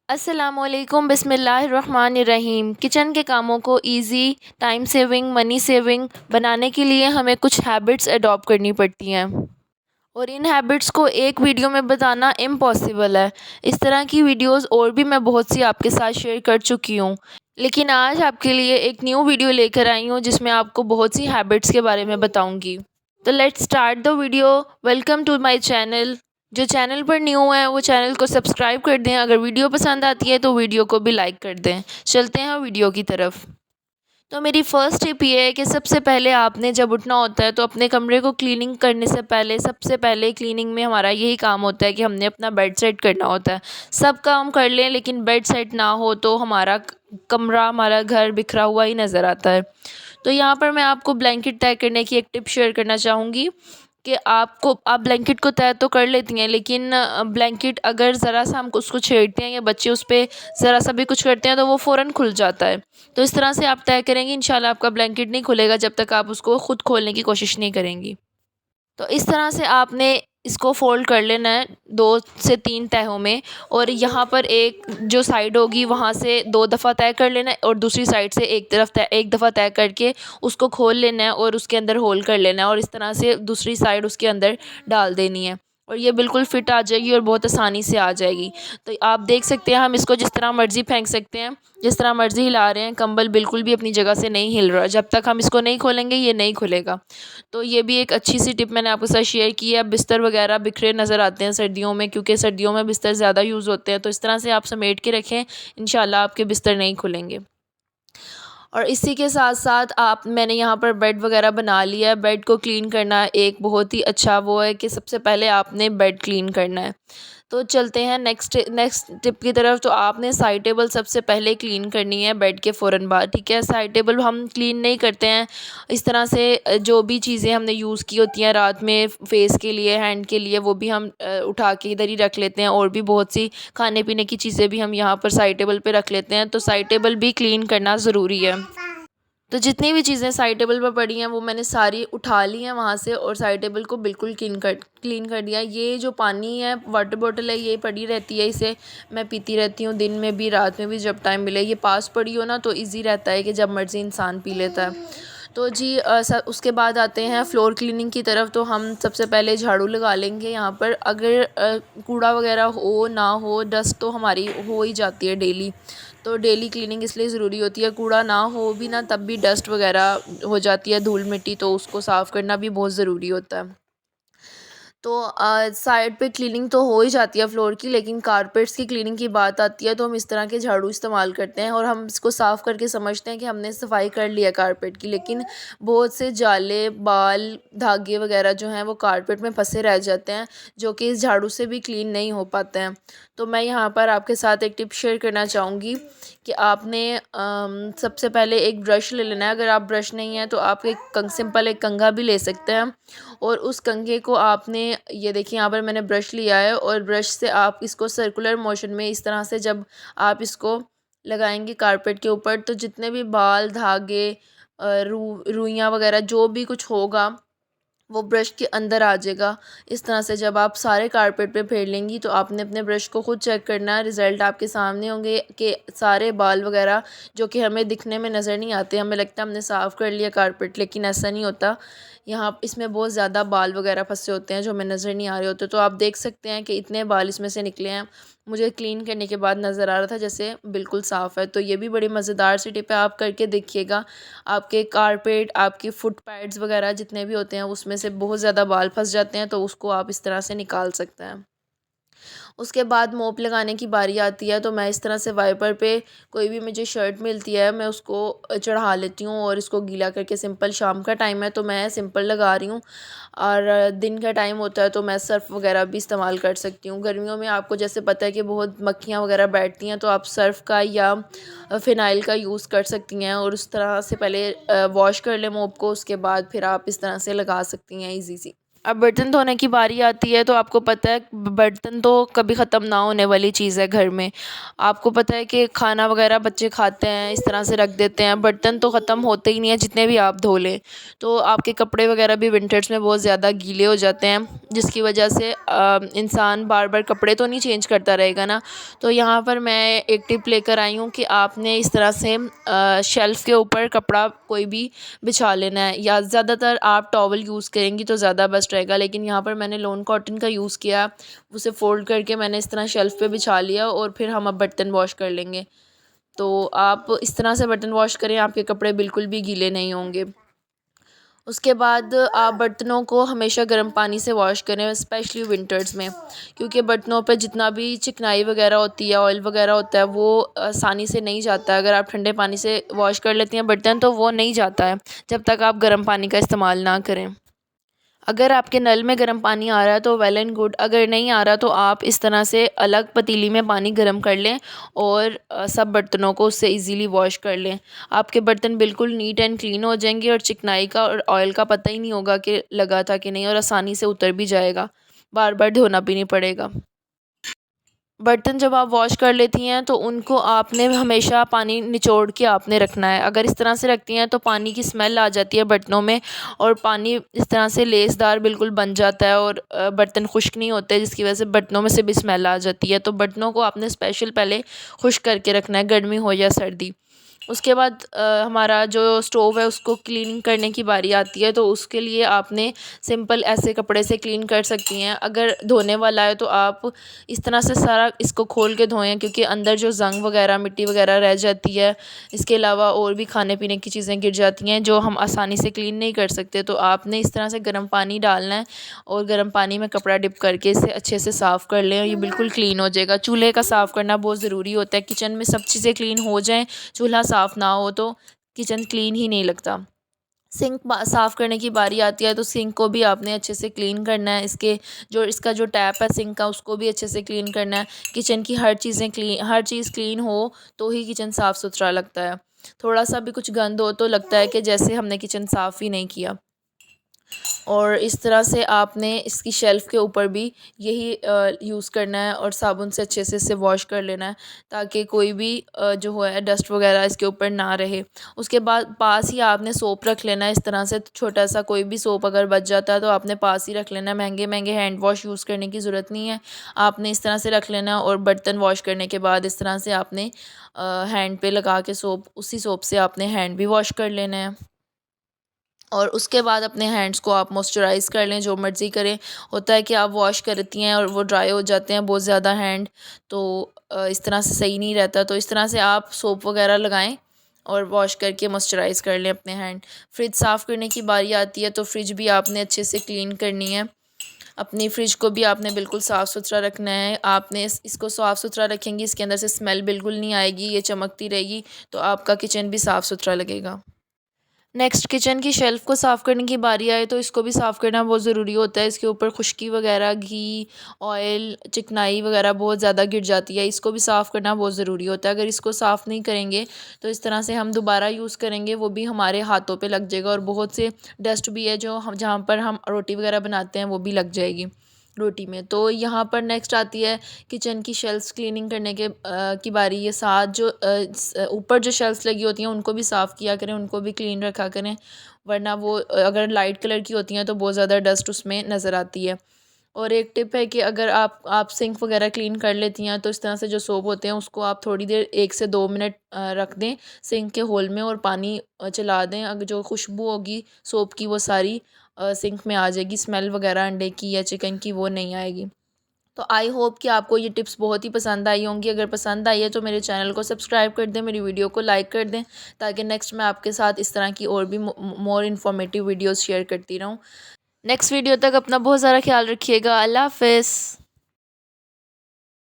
अस्सलामुअलैकुम बिस्मिल्लाहिर्रहमानिर्रहीम। किचन के कामों को easy, time saving, money saving बनाने के लिए हमें कुछ हैबिट्स अडॉप्ट करनी पड़ती हैं और इन हैबिट्स को एक वीडियो में बताना इम्पॉसिबल है। इस तरह की वीडियोस और भी मैं बहुत सी आपके साथ शेयर कर चुकी हूँ, लेकिन आज आपके लिए एक न्यू वीडियो लेकर आई हूँ जिसमें आपको बहुत सी हैबिट्स के बारे में बताऊँगी। तो let's start the video. Welcome to my channel. जो चैनल पर न्यू है वो चैनल को सब्सक्राइब कर दें। अगर वीडियो पसंद आती है तो वीडियो को भी लाइक कर दें। चलते हैं वीडियो की तरफ। तो मेरी फ़र्स्ट टिप ये है कि सबसे पहले आपने जब उठना होता है तो अपने कमरे को क्लीनिंग करने से पहले सबसे पहले क्लीनिंग में हमारा यही काम होता है कि हमने अपना बेड सेट करना होता है। सब काम कर लें लेकिन बेड सेट ना हो तो हमारा कमरा, हमारा घर बिखरा हुआ ही नज़र आता है। तो यहाँ पर मैं आपको ब्लैंकेट तय करने की एक टिप शेयर करना चाहूँगी कि आप ब्लैंकेट को तय तो कर लेती हैं, लेकिन ब्लैंकेट अगर ज़रा सा हम उसको छेड़ते हैं या बच्चे उस पर ज़रा सा भी कुछ करते हैं तो वो फ़ौरन खुल जाता है। तो इस तरह से आप तय करेंगी, इंशाल्लाह आपका ब्लैंकेट नहीं खुलेगा जब तक आप उसको ख़ुद खोलने की कोशिश नहीं करेंगी। तो इस तरह से आपने इसको फ़ोल्ड कर लेना है 2 से 3 तहों में, और यहाँ पर एक जो साइड होगी वहाँ से 2 दफ़ा तय कर लेना है और दूसरी साइड से एक दफ़ा तय करके उसको खोल लेना है और उसके अंदर होल कर लेना है और इस तरह से दूसरी साइड उसके अंदर डाल देनी है और ये बिल्कुल फ़िट आ जाएगी और बहुत आसानी से आ जाएगी। तो आप देख सकते हैं हम इसको जिस तरह मर्ज़ी फेंक सकते हैं, जिस तरह मर्ज़ी हिला रहे हैं, कंबल बिल्कुल भी अपनी जगह से नहीं हिल रहा। जब तक हम इसको नहीं खोलेंगे ये नहीं खुलेगा। तो ये भी एक अच्छी सी टिप मैंने आपके साथ शेयर की है। बिस्तर वगैरह बिखरे नज़र आते हैं सर्दियों में, क्योंकि सर्दियों में बिस्तर ज़्यादा यूज़ होते हैं। तो इस तरह से आप समेट के रखें, इंशाल्लाह आपके बिस्तर नहीं खुलेंगे। और इसी के साथ साथ मैंने यहाँ पर बेड वगैरह बना लिया है। बेड को क्लीन करना एक बहुत ही अच्छा वो है कि सबसे पहले आपने बेड क्लीन करना है। तो चलते हैं नेक्स्ट टिप की तरफ। तो आपने साइड टेबल सबसे पहले क्लीन करनी है बेड के फ़ौरन बाद, ठीक है। साइड टेबल हम क्लीन नहीं करते हैं इस तरह से, जो भी चीज़ें हमने यूज़ की होती हैं रात में फेस के लिए, हैंड के लिए, वो भी हम उठा के इधर ही रख लेते हैं और भी बहुत सी खाने पीने की चीज़ें भी हम यहाँ पर साइड टेबल पे रख लेते हैं। तो साइड टेबल भी क्लीन करना ज़रूरी है। तो जितनी भी चीज़ें साइड टेबल पर पड़ी हैं वो मैंने सारी उठा ली हैं वहाँ से और साइड टेबल को बिल्कुल क्लीन कर दिया। ये जो पानी है, वाटर बॉटल है, ये पड़ी रहती है, इसे मैं पीती रहती हूँ दिन में भी रात में भी, जब टाइम मिले। ये पास पड़ी हो ना तो इजी रहता है कि जब मर्ज़ी इंसान पी लेता है। तो जी उसके बाद आते हैं फ्लोर क्लीनिंग की तरफ। तो हम सबसे पहले झाड़ू लगा लेंगे यहाँ पर। अगर कूड़ा वगैरह हो ना हो, डस्ट तो हमारी हो ही जाती है डेली। तो डेली क्लीनिंग इसलिए ज़रूरी होती है। कूड़ा ना हो भी ना तब भी डस्ट वगैरह हो जाती है, धूल मिट्टी, तो उसको साफ़ करना भी बहुत ज़रूरी होता है। तो साइड पे क्लीनिंग तो हो ही जाती है फ्लोर की, लेकिन कारपेट्स की क्लीनिंग की बात आती है तो हम इस तरह के झाड़ू इस्तेमाल करते हैं और हम इसको साफ़ करके समझते हैं कि हमने सफाई कर लिया कारपेट की, लेकिन बहुत से जाले, बाल, धागे वगैरह जो हैं वो कारपेट में फंसे रह जाते हैं, जो कि इस झाड़ू से भी क्लीन नहीं हो पाते हैं। तो मैं यहाँ पर आपके साथ एक टिप शेयर करना चाहूँगी कि आपने सबसे पहले एक ब्रश ले लेना है। अगर आप ब्रश नहीं है तो आप सिंपल एक कंघा भी ले सकते हैं और उस कंघे को आपने, ये देखिए यहाँ पर मैंने ब्रश लिया है और ब्रश से आप इसको सर्कुलर मोशन में इस तरह से जब आप इसको लगाएंगे कारपेट के ऊपर, तो जितने भी बाल, धागे, रुइयाँ वगैरह जो भी कुछ होगा वो ब्रश के अंदर आ जाएगा। इस तरह से जब आप सारे कारपेट पे फेर लेंगी तो आपने अपने ब्रश को खुद चेक करना है, रिज़ल्ट आपके सामने होंगे कि सारे बाल वगैरह जो कि हमें दिखने में नज़र नहीं आते, हमें लगता है हमने साफ़ कर लिया कारपेट, लेकिन ऐसा नहीं होता। यहाँ इसमें बहुत ज़्यादा बाल वगैरह फंसे होते हैं जो हमें नज़र नहीं आ रहे होते। तो आप देख सकते हैं कि इतने बाल इसमें से निकले हैं। मुझे क्लीन करने के बाद नज़र आ रहा था जैसे बिल्कुल साफ़ है। तो ये भी बड़ी मज़ेदार सी टिप है, आप करके देखिएगा। आपके कारपेट, आपके फुट पैड्स वगैरह जितने भी होते हैं उसमें से बहुत ज़्यादा बाल फंस जाते हैं, तो उसको आप इस तरह से निकाल सकते हैं। उसके बाद मोप लगाने की बारी आती है। तो मैं इस तरह से वाइपर पे कोई भी मुझे शर्ट मिलती है मैं उसको चढ़ा लेती हूँ और इसको गीला करके, सिंपल शाम का टाइम है तो मैं सिंपल लगा रही हूँ, और दिन का टाइम होता है तो मैं सर्फ़ वगैरह भी इस्तेमाल कर सकती हूँ। गर्मियों में आपको जैसे पता है कि बहुत मक्खियाँ वगैरह बैठती हैं, तो आप सर्फ़ का या फ़िनाइल का यूज़ कर सकती हैं और उस तरह से पहले वॉश कर लें मोप को, उसके बाद फिर आप इस तरह से लगा सकती हैं ईज़ी सी। अब बर्तन धोने की बारी आती है तो आपको पता है बर्तन तो कभी ख़त्म ना होने वाली चीज़ है घर में। आपको पता है कि खाना वगैरह बच्चे खाते हैं, इस तरह से रख देते हैं, बर्तन तो ख़त्म होते ही नहीं है जितने भी आप धो लें। तो आपके कपड़े वगैरह भी विंटर्स में बहुत ज़्यादा गीले हो जाते हैं, जिसकी वजह से इंसान बार बार कपड़े तो नहीं चेंज करता रहेगा ना। तो यहाँ पर मैं एक टिप लेकर आई हूँ कि आपने इस तरह से शेल्फ़ के ऊपर कपड़ा कोई भी बिछा लेना है, या ज़्यादातर आप टॉवल यूज़ करेंगी तो ज़्यादा बेस्ट रहेगा। लेकिन यहाँ पर मैंने लॉन कॉटन का यूज़ किया, उसे फ़ोल्ड करके मैंने इस तरह शेल्फ़ पे बिछा लिया और फिर हम अब बर्तन वॉश कर लेंगे। तो आप इस तरह से बर्तन वॉश करें, आपके कपड़े बिल्कुल भी गीले नहीं होंगे। उसके बाद आप बर्तनों को हमेशा गर्म पानी से वॉश करें, स्पेशली विंटर्स में, क्योंकि बर्तनों पे जितना भी चिकनाई वगैरह होती है, ऑयल वगैरह होता है, वो आसानी से नहीं जाता है। अगर आप ठंडे पानी से वॉश कर लेती हैं बर्तन तो वो नहीं जाता है जब तक आप गर्म पानी का इस्तेमाल ना करें। अगर आपके नल में गर्म पानी आ रहा है तो वेल एंड गुड, अगर नहीं आ रहा तो आप इस तरह से अलग पतीली में पानी गर्म कर लें और सब बर्तनों को उससे इजीली वॉश कर लें। आपके बर्तन बिल्कुल नीट एंड क्लीन हो जाएंगे और चिकनाई का और ऑयल का पता ही नहीं होगा कि लगा था कि नहीं, और आसानी से उतर भी जाएगा, बार बार धोना भी नहीं पड़ेगा। बर्तन जब आप वॉश कर लेती हैं तो उनको आपने हमेशा पानी निचोड़ के आपने रखना है। अगर इस तरह से रखती हैं तो पानी की स्मेल आ जाती है बर्तनों में, और पानी इस तरह से लेसदार बिल्कुल बन जाता है और बर्तन खुश्क नहीं होते, जिसकी वजह से बर्तनों में से भी स्मेल आ जाती है। तो बर्तनों को आपने स्पेशल पहले खुश्क करके रखना है, गर्मी हो या सर्दी। उसके बाद हमारा जो स्टोव है उसको क्लीन करने की बारी आती है, तो उसके लिए आपने सिंपल ऐसे कपड़े से क्लीन कर सकती हैं। अगर धोने वाला है तो आप इस तरह से सारा इसको खोल के धोएं, क्योंकि अंदर जो ज़ंग वगैरह मिट्टी वगैरह रह जाती है, इसके अलावा और भी खाने पीने की चीज़ें गिर जाती हैं जो हम आसानी से क्लीन नहीं कर सकते। तो आपने इस तरह से गर्म पानी डालना है और गर्म पानी में कपड़ा डिप करके इसे अच्छे से साफ़ कर लें और ये बिल्कुल क्लीन हो जाएगा। चूल्हे का साफ़ करना बहुत ज़रूरी होता है, किचन में सब चीज़ें क्लीन हो जाएँ, चूल्हा साफ़ ना हो तो किचन क्लीन ही नहीं लगता। सिंक साफ़ करने की बारी आती है तो सिंक को भी आपने अच्छे से क्लीन करना है, इसका जो टैप है सिंक का उसको भी अच्छे से क्लीन करना है। किचन की हर चीज़ क्लीन हो तो ही किचन साफ़ सुथरा लगता है। थोड़ा सा भी कुछ गंद हो तो लगता है कि जैसे हमने किचन साफ़ ही नहीं किया। और इस तरह से आपने इसकी शेल्फ़ के ऊपर भी यही यूज़ करना है और साबुन से अच्छे से इसे वॉश कर लेना है, ताकि कोई भी जो है डस्ट वगैरह इसके ऊपर ना रहे। उसके बाद पास ही आपने सोप रख लेना है, इस तरह से छोटा सा कोई भी सोप अगर बच जाता है तो आपने पास ही रख लेना है। महंगे महंगे हैंड वॉश यूज़ करने की ज़रूरत नहीं है, आपने इस तरह से रख लेना है और बर्तन वॉश करने के बाद इस तरह से आपने हैंड पे लगा के सोप, उसी सोप से आपने हैंड भी वॉश कर लेना है। और उसके बाद अपने हैंड्स को आप मॉइस्चराइज़ कर लें, जो मर्ज़ी करें। होता है कि आप वॉश करती हैं और वो ड्राई हो जाते हैं बहुत ज़्यादा हैंड, तो इस तरह से सही नहीं रहता। तो इस तरह से आप सोप वगैरह लगाएं और वॉश करके मॉइस्चराइज़ कर लें अपने हैंड। फ्रिज साफ़ करने की बारी आती है तो फ्रिज भी आपने अच्छे से क्लीन करनी है। अपनी फ्रिज को भी आपने बिल्कुल साफ़ सुथरा रखना है। आपने इसको साफ़ सुथरा रखेंगी, इसके अंदर से स्मेल बिल्कुल नहीं आएगी, ये चमकती रहेगी, तो आपका किचन भी साफ़ सुथरा लगेगा। नेक्स्ट किचन की शेल्फ़ को साफ़ करने की बारी आए तो इसको भी साफ़ करना बहुत ज़रूरी होता है। इसके ऊपर खुश्की वगैरह, घी, ऑयल, चिकनाई वगैरह बहुत ज़्यादा गिर जाती है, इसको भी साफ़ करना बहुत ज़रूरी होता है। अगर इसको साफ़ नहीं करेंगे तो इस तरह से हम दोबारा यूज़ करेंगे, वो भी हमारे हाथों पे लग जाएगा, और बहुत से डस्ट भी है जो हम जहाँ पर हम रोटी वगैरह बनाते हैं वो भी लग जाएगी रोटी में। तो यहाँ पर नेक्स्ट आती है किचन की शेल्फ्स क्लीनिंग करने की बारी। ये साथ जो ऊपर जो शेल्फ्स लगी होती हैं उनको भी साफ़ किया करें, उनको भी क्लीन रखा करें, वरना वो अगर लाइट कलर की होती हैं तो बहुत ज़्यादा डस्ट उसमें नज़र आती है। और एक टिप है कि अगर आप सिंक वगैरह क्लीन कर लेती हैं तो इस तरह से जो सोप होते हैं उसको आप थोड़ी देर 1 से 2 मिनट रख दें सिंक के होल में और पानी चला दें। अगर जो खुशबू होगी सोप की वो सारी सिंक में आ जाएगी, स्मेल वगैरह अंडे की या चिकन की वो नहीं आएगी। तो आई होप कि आपको ये टिप्स बहुत ही पसंद आई होंगी। अगर पसंद आई है तो मेरे चैनल को सब्सक्राइब कर दें, मेरी वीडियो को लाइक कर दें, ताकि नेक्स्ट मैं आपके साथ इस तरह की और भी मोर इन्फॉर्मेटिव वीडियोस शेयर करती रहूँ। नेक्स्ट वीडियो तक अपना बहुत ज़्यादा ख्याल रखिएगा। अल्लाह हाफ़िज़।